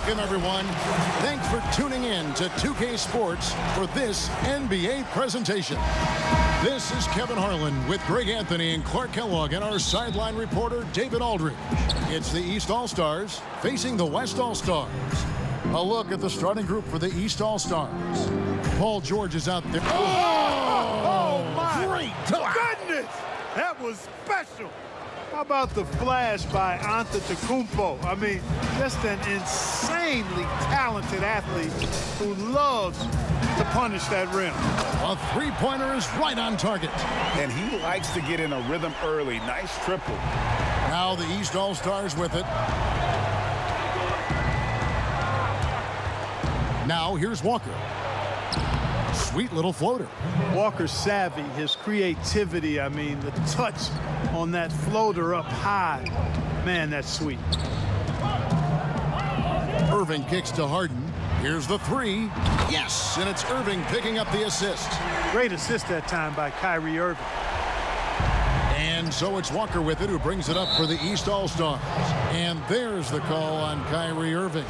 Welcome, everyone. Thanks for tuning in to 2K Sports for this NBA presentation. This is Kevin Harlan with Greg Anthony and Clark Kellogg and our sideline reporter, David Aldridge. It's the East All-Stars facing the West All-Stars. A look at the starting group for the East All-Stars. Paul George is out there. Oh my great goodness! That was special. How about the flash by Antetokounmpo? I mean, just an insanely talented athlete who loves to punish that rim. A three-pointer is right on target. And he likes to get in a rhythm early. Nice triple. Now the East All-Stars with it. Now here's Walker. Sweet little floater. Walker's savvy, his creativity, I mean, the touch on that floater up high. Man, that's sweet. Irving kicks to Harden. Here's the three. Yes, and it's Irving picking up the assist. Great assist that time by Kyrie Irving. And so it's Walker with it, who brings it up for the East All-Stars. And there's the call on Kyrie Irving.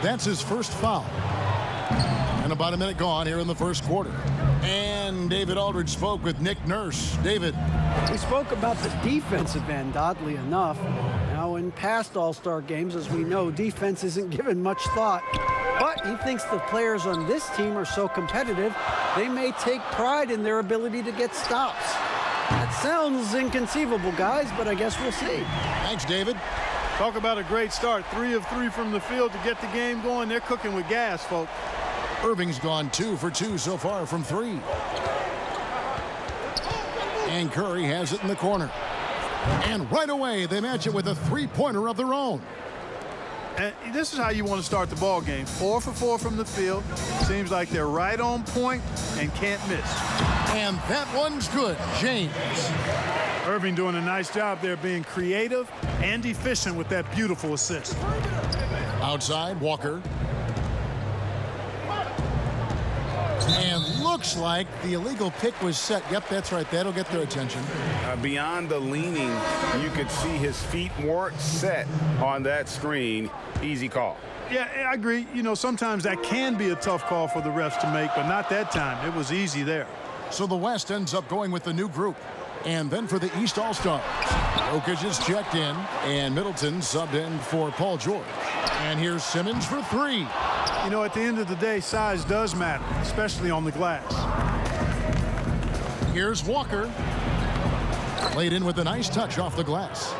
That's his first foul. And about a minute gone here in the first quarter. And David Aldridge spoke with Nick Nurse. David. We spoke about the defensive end, oddly enough. Now, in past All-Star games, as we know, defense isn't given much thought. But he thinks the players on this team are so competitive, they may take pride in their ability to get stops. That sounds inconceivable, guys, but I guess we'll see. Thanks, David. Talk about a great start. 3 of 3 from the field to get the game going. They're cooking with gas, folks. Irving's gone 2 for 2 so far from 3. And Curry has it in the corner. And right away, they match it with a three-pointer of their own. And this is how you want to start the ball game. 4 for 4 from the field. Seems like they're right on point and can't miss. And that one's good. James. Irving doing a nice job there being creative and efficient with that beautiful assist. Outside, Walker. And looks like the illegal pick was set. Yep, that's right. That'll get their attention. Beyond the leaning, you could see his feet weren't set on that screen. Easy call. Yeah, I agree. You know, sometimes that can be a tough call for the refs to make, but not that time. It was easy there. So the West ends up going with the new group. And then for the East All-Stars, Jokic is checked in, and Middleton subbed in for Paul George. And here's Simmons for 3. You know, at the end of the day, size does matter, especially on the glass. Here's Walker. Laid in with a nice touch off the glass.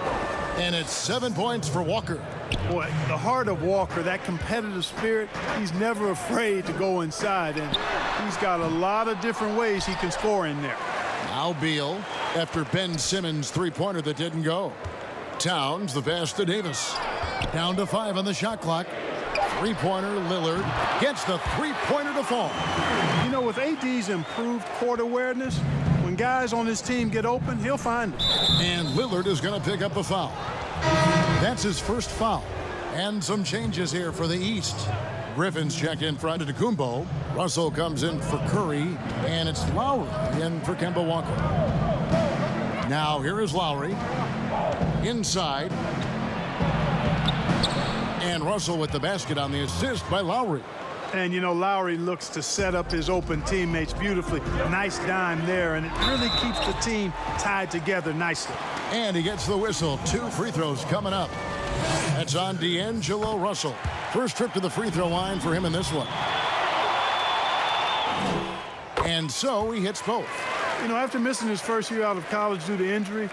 And it's 7 points for Walker. Boy, the heart of Walker, that competitive spirit, he's never afraid to go inside, and he's got a lot of different ways he can score in there. Now Beal, after Ben Simmons' three-pointer that didn't go. Towns, the pass to Davis. Down to 5 on the shot clock. Three-pointer, Lillard gets the three-pointer to fall. You know, with AD's improved court awareness, when guys on his team get open, he'll find it. And Lillard is going to pick up a foul. That's his first foul. And some changes here for the East. Griffin's checked in for Antetokounmpo. Russell comes in for Curry. And it's Lowry in for Kemba Walker. Now here is Lowry. Inside. And Russell with the basket on the assist by Lowry. And, you know, Lowry looks to set up his open teammates beautifully. Nice dime there, and it really keeps the team tied together nicely. And he gets the whistle. 2 free throws coming up. That's on D'Angelo Russell. First trip to the free throw line for him in this one. And so he hits both. You know, after missing his first year out of college due to injury,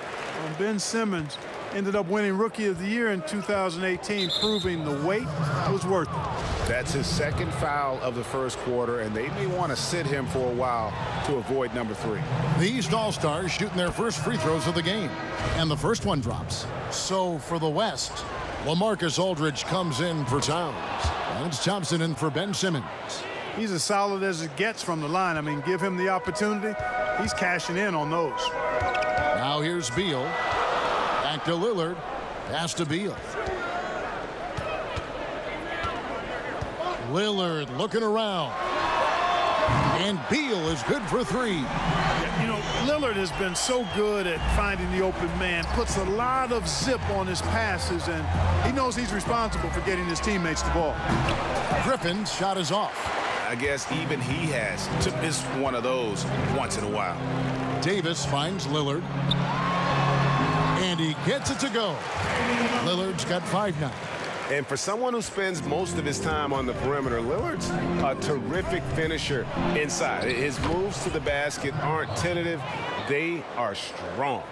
Ben Simmons ended up winning Rookie of the Year in 2018, proving the wait was worth it. That's his second foul of the first quarter, and they may want to sit him for a while to avoid number 3. The East All-Stars shooting their first free throws of the game. And the first one drops. So for the West, LaMarcus Aldridge comes in for Towns. And it's Thompson in for Ben Simmons. He's as solid as it gets from the line. I mean, give him the opportunity. He's cashing in on those. Now here's Beal. Back to Lillard. Pass to Beal. Lillard looking around. And Beal is good for 3. You know, Lillard has been so good at finding the open man, puts a lot of zip on his passes, and he knows he's responsible for getting his teammates the ball. Griffin's shot is off. I guess even he has to miss one of those once in a while. Davis finds Lillard. And he gets it to go. Lillard's got 5 now. And for someone who spends most of his time on the perimeter, Lillard's a terrific finisher inside. His moves to the basket aren't tentative. They are strong.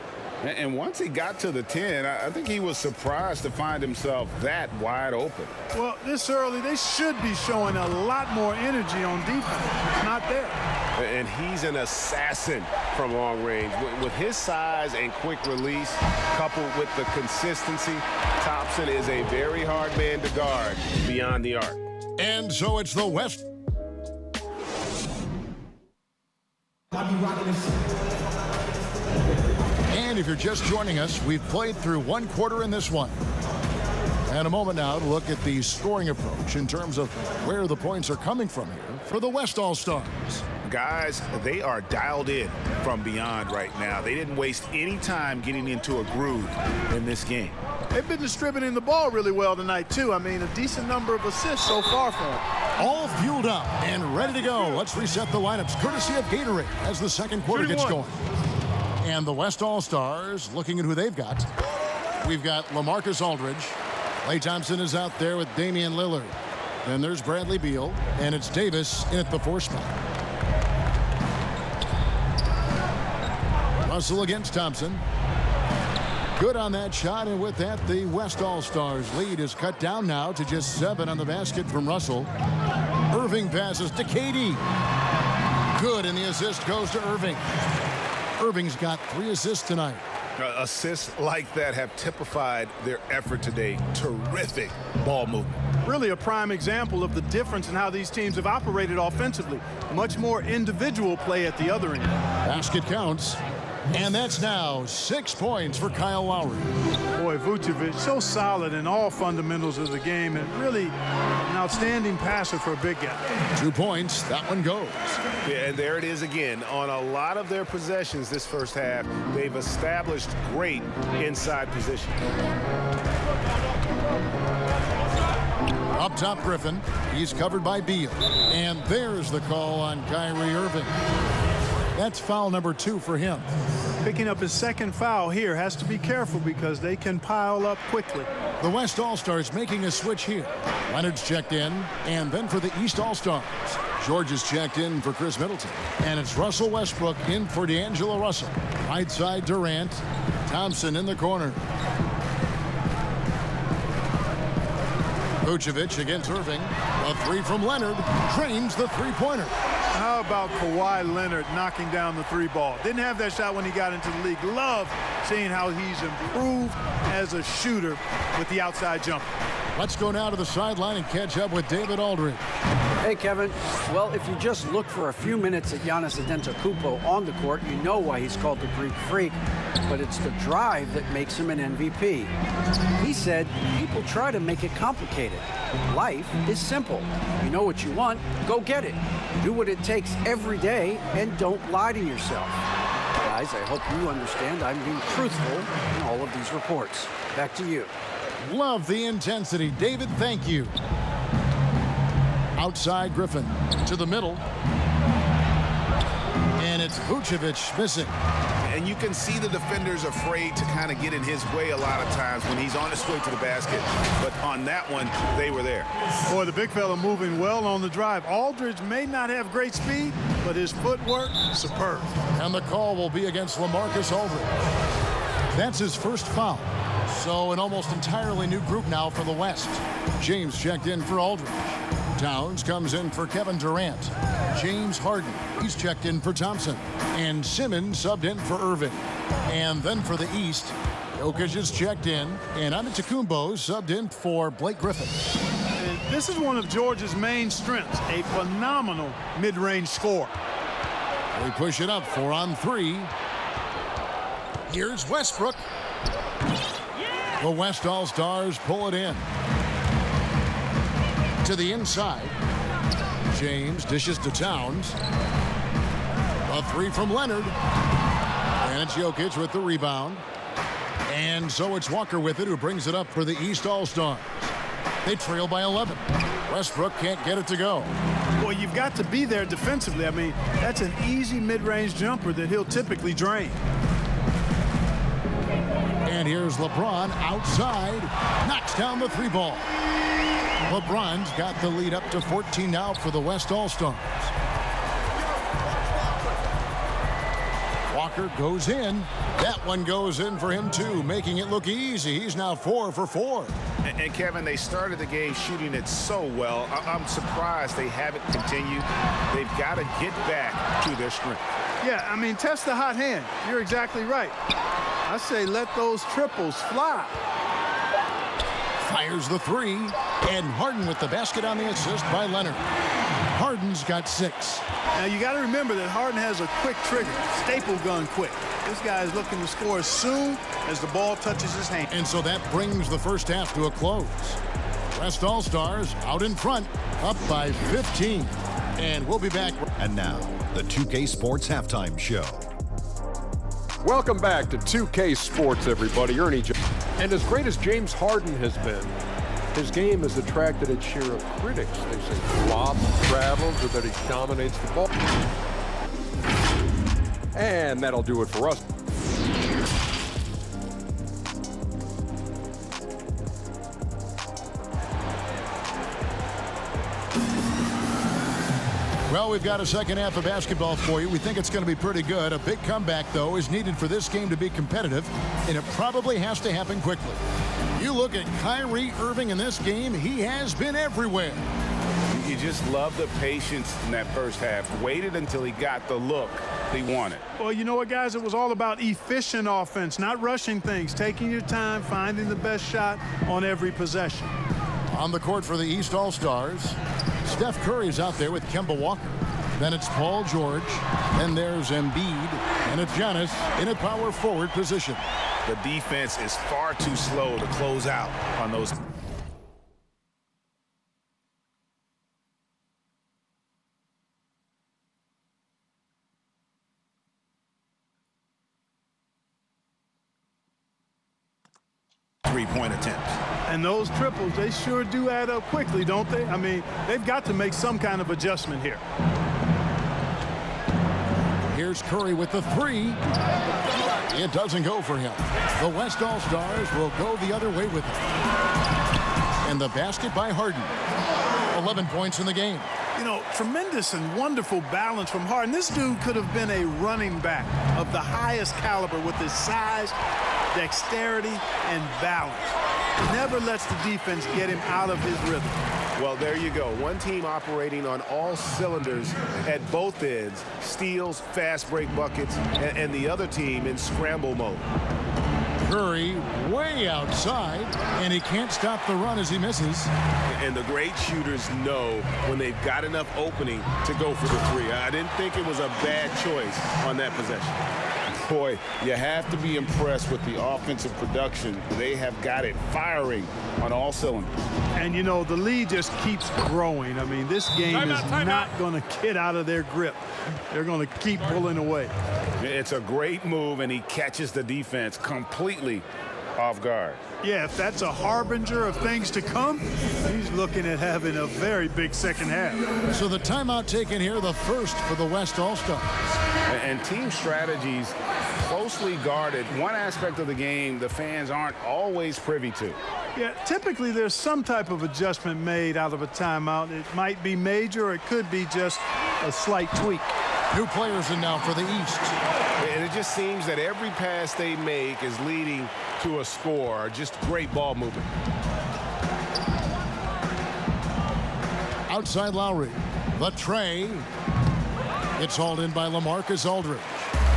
And once he got to the 10, I think he was surprised to find himself that wide open. Well, this early, they should be showing a lot more energy on defense. It's not there. And he's an assassin from long range. With his size and quick release, coupled with the consistency, Thompson is a very hard man to guard beyond the arc. And so it's the West. And if you're just joining us, we've played through 1 quarter in this one. And a moment now to look at the scoring approach in terms of where the points are coming from here for the West All-Stars. Guys, they are dialed in from beyond right now. They didn't waste any time getting into a groove in this game. They've been distributing the ball really well tonight, too. I mean, a decent number of assists so far for them. All fueled up and ready to go. Let's reset the lineups, courtesy of Gatorade, as the second quarter gets going. And the West All-Stars, looking at who they've got. We've got LaMarcus Aldridge. Klay Thompson is out there with Damian Lillard. Then there's Bradley Beal, and it's Davis in at the 4 spot. Russell against Thompson. Good on that shot, and with that, the West All-Stars lead is cut down now to just 7 on the basket from Russell. Irving passes to KD. Good, and the assist goes to Irving. Irving's got 3 assists tonight. Assists like that have typified their effort today. Terrific ball movement. Really a prime example of the difference in how these teams have operated offensively. Much more individual play at the other end. Basket counts. And that's now 6 points for Kyle Lowry. Boy, Vucevic, so solid in all fundamentals of the game, and really an outstanding passer for a big guy. 2 points. That one goes. Yeah, and there it is again. On a lot of their possessions this first half, they've established great inside position. Up top, Griffin. He's covered by Beal. And there's the call on Kyrie Irving. That's foul number 2 for him. Picking up his second foul here. Has to be careful because they can pile up quickly. The West All-Stars making a switch here. Leonard's checked in, and then for the East All-Stars, George is checked in for Chris Middleton. And it's Russell Westbrook in for D'Angelo Russell. Right side, Durant. Thompson in the corner. Vucevic against Irving. A 3 from Leonard. Drains the 3-pointer. How about Kawhi Leonard knocking down the 3 ball? Didn't have that shot when he got into the league. Love seeing how he's improved as a shooter with the outside jumper. Let's go now to the sideline and catch up with David Aldridge. Hey, Kevin. Well, if you just look for a few minutes at Giannis Antetokounmpo on the court, you know why he's called the Greek Freak. But it's the drive that makes him an MVP. He said, people try to make it complicated. Life is simple. You know what you want, go get it. Do what it takes every day and don't lie to yourself. Guys, I hope you understand I'm being truthful in all of these reports. Back to you. Love the intensity. David, thank you. Outside Griffin to the middle. And it's Vucevic missing. And you can see the defenders afraid to kind of get in his way a lot of times when he's on his way to the basket. But on that one, they were there. Boy, the big fella moving well on the drive. Aldridge may not have great speed, but his footwork, superb. And the call will be against LaMarcus Aldridge. That's his first foul. So an almost entirely new group now for the West. James checked in for Aldridge. Towns comes in for Kevin Durant. James Harden, he's checked in for Thompson. And Simmons subbed in for Irving. And then for the East, Jokic is checked in. And Antetokounmpo subbed in for Blake Griffin. And this is one of George's main strengths, a phenomenal mid-range scorer. They push it up 4 on 3. Here's Westbrook. The West All-Stars pull it in. To the inside. James dishes to Towns. A three from Leonard. And it's Jokic with the rebound. And so it's Walker with it, who brings it up for the East All-Stars. They trail by 11. Westbrook can't get it to go. Well, you've got to be there defensively. I mean, that's an easy mid-range jumper that he'll typically drain. And here's LeBron outside. Knocks down the three ball. LeBron's got the lead up to 14 now for the West All-Stars. Walker goes in. That one goes in for him too, making it look easy. He's now 4 for 4. And Kevin, they started the game shooting it so well. I'm surprised they haven't continued. They've got to get back to their strength. Yeah, I mean, test the hot hand. You're exactly right. I say let those triples fly. Fires the three. And Harden with the basket on the assist by Leonard. Harden's got 6. Now, you got to remember that Harden has a quick trigger, staple gun quick. This guy is looking to score as soon as the ball touches his hand. And so that brings the first half to a close. West All-Stars out in front, up by 15. And we'll be back. And now, the 2K Sports Halftime Show. Welcome back to 2K Sports, everybody. Ernie Johnson. And as great as James Harden has been, his game has attracted its share of critics. They say flop, travels, or that he dominates the ball. And that'll do it for us. Well, we've got a second half of basketball for you. We think it's going to be pretty good. A big comeback, though, is needed for this game to be competitive, and it probably has to happen quickly. You look at Kyrie Irving in this game, he has been everywhere. You just love the patience in that first half. Waited until he got the look he wanted. Well, you know what, guys? It was all about efficient offense, not rushing things, taking your time, finding the best shot on every possession. On the court for the East All-Stars, Steph Curry's out there with Kemba Walker. Then it's Paul George. Then there's Embiid. And it's Giannis in a power forward position. The defense is far too slow to close out on those. Three-point attempts. And those triples, they sure do add up quickly, don't they? I mean, they've got to make some kind of adjustment here. Here's Curry with the three. It doesn't go for him. The West All-Stars will go the other way with it. And the basket by Harden. 11 points in the game. You know, tremendous and wonderful balance from Harden. This dude could have been a running back of the highest caliber with his size, dexterity, and balance. He never lets the defense get him out of his rhythm. Well, there you go. One team operating on all cylinders at both ends. Steals, fast break buckets, and the other team in scramble mode. Curry way outside, and he can't stop the run as he misses. And the great shooters know when they've got enough opening to go for the three. I didn't think it was a bad choice on that possession. Boy, you have to be impressed with the offensive production. They have got it firing on all cylinders. And, you know, the lead just keeps growing. I mean, this game is not going to get out of their grip. They're going to keep pulling away. It's a great move, and he catches the defense completely off guard. Yeah, if that's a harbinger of things to come, he's looking at having a very big second half. So the timeout taken here, the first for the West All-Stars. And team strategies closely guarded. One aspect of the game the fans aren't always privy to. Yeah, typically there's some type of adjustment made out of a timeout. It might be major, or it could be just a slight tweak. New players in now for the East. And it just seems that every pass they make is leading to a score. Just great ball movement. Outside Lowry. The tray. It's hauled in by LaMarcus Aldridge.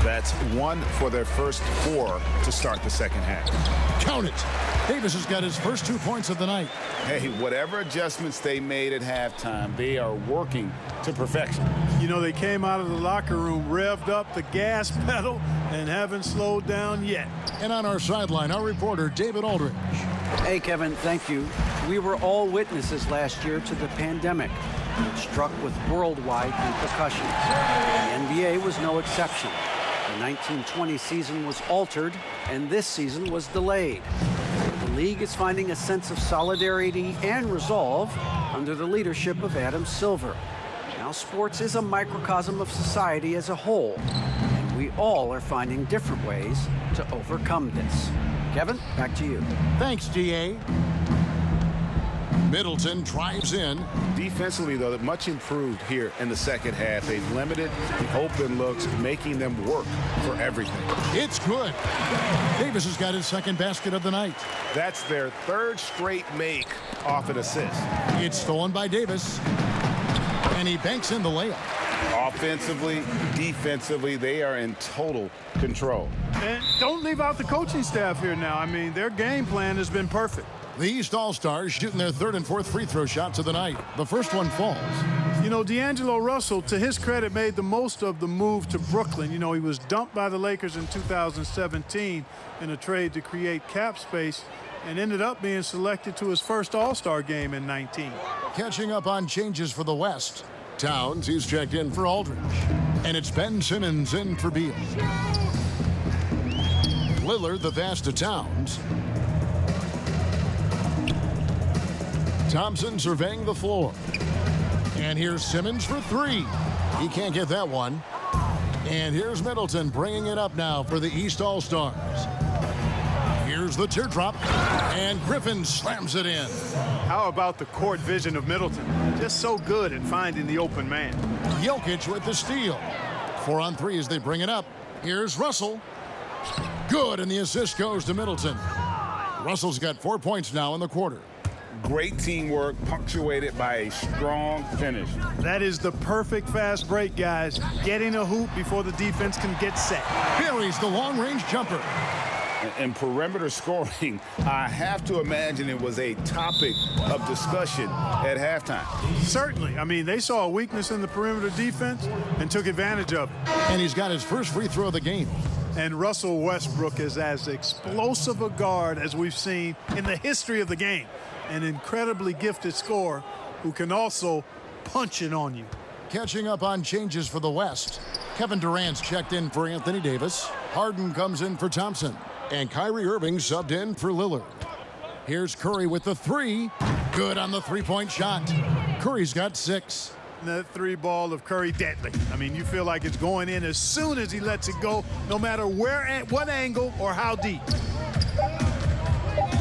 That's one for their first 4 to start the second half. Count it. Davis has got his first 2 points of the night. Hey, whatever adjustments they made at halftime, they are working to perfection. You know, they came out of the locker room, revved up the gas pedal, and haven't slowed down yet. And on our sideline, our reporter, David Aldridge. Hey, Kevin, thank you. We were all witnesses last year to the pandemic. and it struck with worldwide repercussions. The NBA was no exception. The 1920 season was altered, and this season was delayed. The league is finding a sense of solidarity and resolve under the leadership of Adam Silver. Now, sports is a microcosm of society as a whole, and we all are finding different ways to overcome this. Kevin, back to you. Thanks, DA. Middleton drives in. Defensively, though, much improved here in the second half. They've limited the open looks, making them work for everything. It's good. Davis has got his second basket of the night. That's their third straight make off an assist. It's stolen by Davis, and he banks in the layup. Offensively, defensively, they are in total control. And don't leave out the coaching staff here now. I mean, their game plan has been perfect. The East All-Stars shooting their third and fourth free throw shots of the night. The first one falls. You know, D'Angelo Russell, to his credit, made the most of the move to Brooklyn. You know, he was dumped by the Lakers in 2017 in a trade to create cap space and ended up being selected to his first All-Star game in 19. Catching up on changes for the West. Towns, he's checked in for Aldridge. And it's Ben Simmons in for Beal. Lillard, the pass to Towns. Thompson surveying the floor. And here's Simmons for three. He can't get that one. And here's Middleton bringing it up now for the East All-Stars. Here's the teardrop. And Griffin slams it in. How about the court vision of Middleton? Just so good at finding the open man. Jokic with the steal. 4 on 3 as they bring it up. Here's Russell. Good, and the assist goes to Middleton. Russell's got 4 points now in the quarter. Great teamwork, punctuated by a strong finish. That is the perfect fast break, guys. Getting a hoop before the defense can get set. Buries the long-range jumper. And perimeter scoring, I have to imagine it was a topic of discussion at halftime. Certainly. I mean, they saw a weakness in the perimeter defense and took advantage of it. And he's got his first free throw of the game. And Russell Westbrook is as explosive a guard as we've seen in the history of the game. An incredibly gifted scorer who can also punch it on you. Catching up on changes for the West. Kevin Durant's checked in for Anthony Davis. Harden comes in for Thompson. And Kyrie Irving subbed in for Lillard. Here's Curry with the three. Good on the three-point shot. Curry's got 6. That three ball of Curry, deadly. I mean, you feel like it's going in as soon as he lets it go, no matter where, at what angle, or how deep.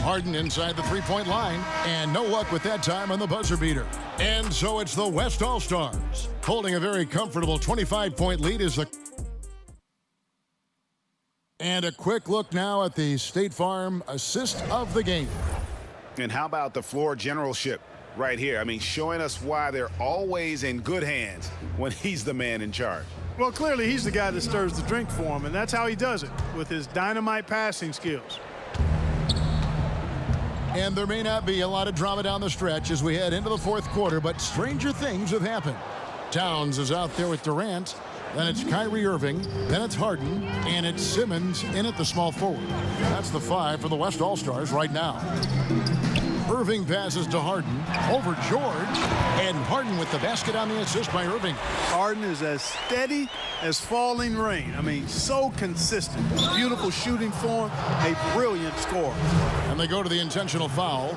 Harden inside the three-point line, and no luck with that time on the buzzer beater. And so it's the West All-Stars holding a very comfortable 25-point lead as the... And a quick look now at the State Farm assist of the game. And how about the floor generalship right here? I mean, showing us why they're always in good hands when he's the man in charge. Well, clearly he's the guy that stirs the drink for him, and that's how he does it, with his dynamite passing skills. And there may not be a lot of drama down the stretch as we head into the fourth quarter, but stranger things have happened. Towns is out there with Durant. Then it's Kyrie Irving. Then it's Harden. And it's Simmons in at the small forward. That's the 5 for the West All-Stars right now. Irving passes to Harden. Over George. And Harden with the basket on the assist by Irving. Harden is as steady as falling rain. I mean, so consistent. Beautiful shooting form. A brilliant scorer. And they go to the intentional foul.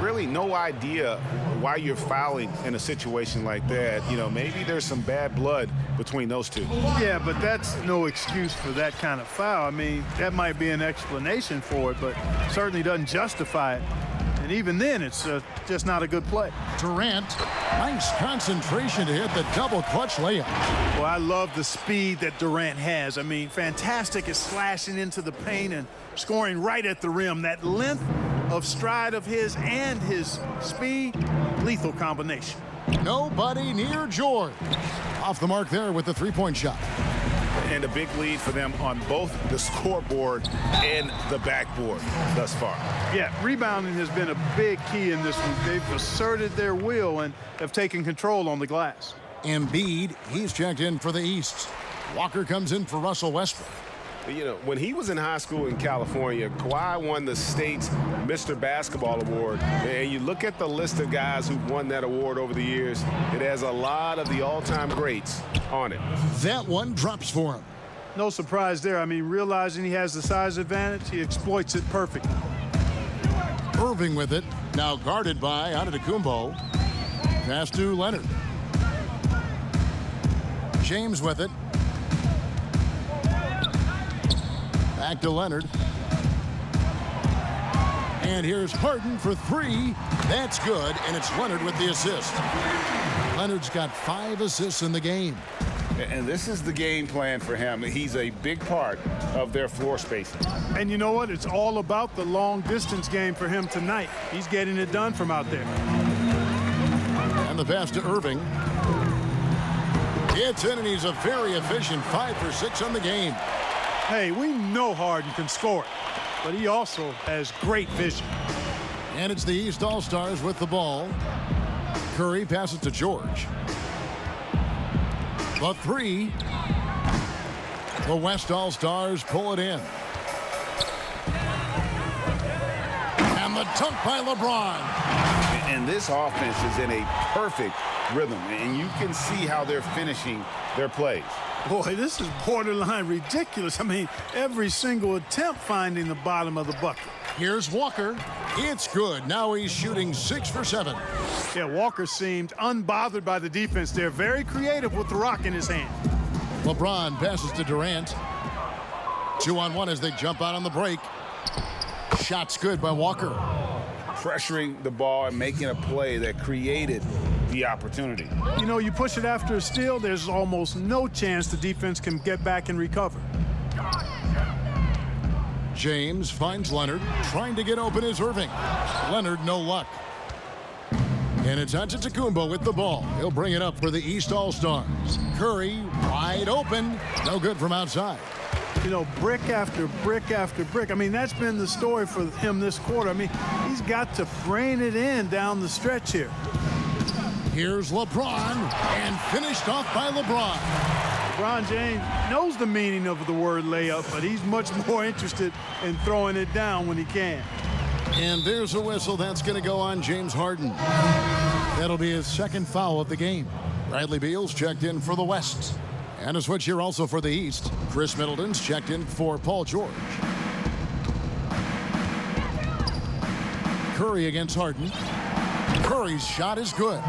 Really no idea why you're fouling in a situation like that. You know, maybe there's some bad blood between those two. Yeah, but that's no excuse for that kind of foul. I mean, that might be an explanation for it, but certainly doesn't justify it. And even then, it's just not a good play. Durant, nice concentration to hit the double clutch layup. Well, I love the speed that Durant has. I mean, fantastic at slashing into the paint and scoring right at the rim. That length of stride of his and his speed, lethal combination. Nobody near George. Off the mark there with the three-point shot. And a big lead for them on both the scoreboard and the backboard thus far. Yeah, rebounding has been a big key in this one. They've asserted their will and have taken control on the glass. Embiid, he's checked in for the East. Walker comes in for Russell Westbrook. You know, when he was in high school in California, Kawhi won the state's Mr. Basketball Award. And you look at the list of guys who've won that award over the years, it has a lot of the all-time greats on it. That one drops for him. No surprise there. I mean, realizing he has the size advantage, he exploits it perfectly. Irving with it. Now guarded by Antetokounmpo. Pass to Leonard. James with it. Back to Leonard. And here's Harden for three. That's good, and it's Leonard with the assist. Leonard's got 5 assists in the game. And this is the game plan for him. He's a big part of their floor spacing. And you know what? It's all about the long-distance game for him tonight. He's getting it done from out there. And the pass to Irving. It's in, and he's a very efficient 5 for 6 on the game. Hey, we know Harden can score it, but he also has great vision. And it's the East All-Stars with the ball. Curry passes to George. The three. The West All-Stars pull it in. And the dunk by LeBron. And this offense is in a perfect rhythm, and you can see how they're finishing their plays. Boy, this is borderline ridiculous. I mean, every single attempt finding the bottom of the bucket. Here's Walker. It's good. Now he's shooting 6 for 7. Yeah, Walker seemed unbothered by the defense. They're very creative with the rock in his hand. LeBron passes to Durant. 2-on-1 as they jump out on the break. Shot's good by Walker. Pressuring the ball and making a play that created the opportunity. You know, you push it after a steal, there's almost no chance the defense can get back and recover. James finds Leonard. Trying to get open is Irving. Leonard, no luck. And it's Antetokounmpo with the ball. He'll bring it up for the East All-Stars. Curry wide open. No good from outside. You know, brick after brick after brick. I mean, that's been the story for him this quarter. I mean, he's got to brain it in down the stretch here. Here's LeBron, and finished off by LeBron. LeBron James knows the meaning of the word layup, but he's much more interested in throwing it down when he can. And there's a whistle that's going to go on James Harden. That'll be his second foul of the game. Bradley Beal's checked in for the West. And a switch here also for the East. Chris Middleton's checked in for Paul George. Curry against Harden. Curry's shot is good.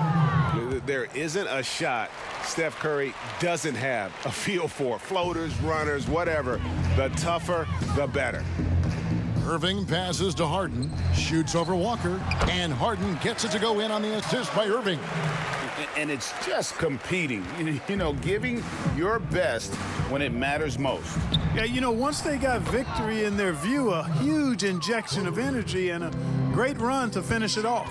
There isn't a shot Steph Curry doesn't have a feel for. Floaters, runners, whatever. The tougher, the better. Irving passes to Harden, shoots over Walker, and Harden gets it to go in on the assist by Irving. And it's just competing, you know, giving your best when it matters most. Yeah, you know, once they got victory in their view, a huge injection of energy and a great run to finish it off.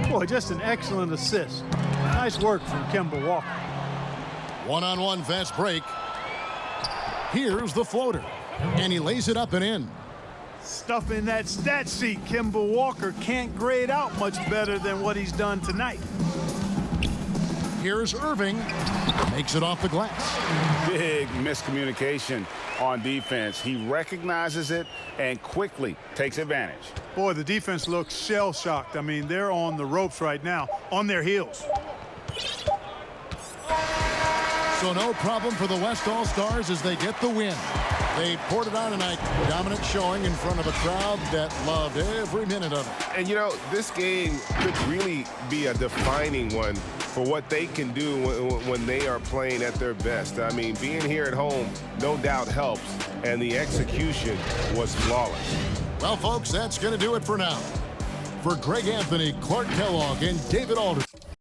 Boy, just an excellent assist. Nice work from Kemba Walker. One-on-one fast break. Here's the floater, and he lays it up and in. Stuff in that stat sheet. Kemba Walker can't grade out much better than what he's done tonight. Here's Irving. Makes it off the glass. Big miscommunication on defense. He recognizes it and quickly takes advantage. Boy, the defense looks shell-shocked. I mean, they're on the ropes right now, on their heels. So no problem for the West All-Stars as they get the win. They poured it on tonight. Dominant showing in front of a crowd that loved every minute of it. And, you know, this game could really be a defining one for what they can do when they are playing at their best. I mean, being here at home no doubt helps, and the execution was flawless. Well, folks, that's going to do it for now. For Greg Anthony, Clark Kellogg, and David Aldridge,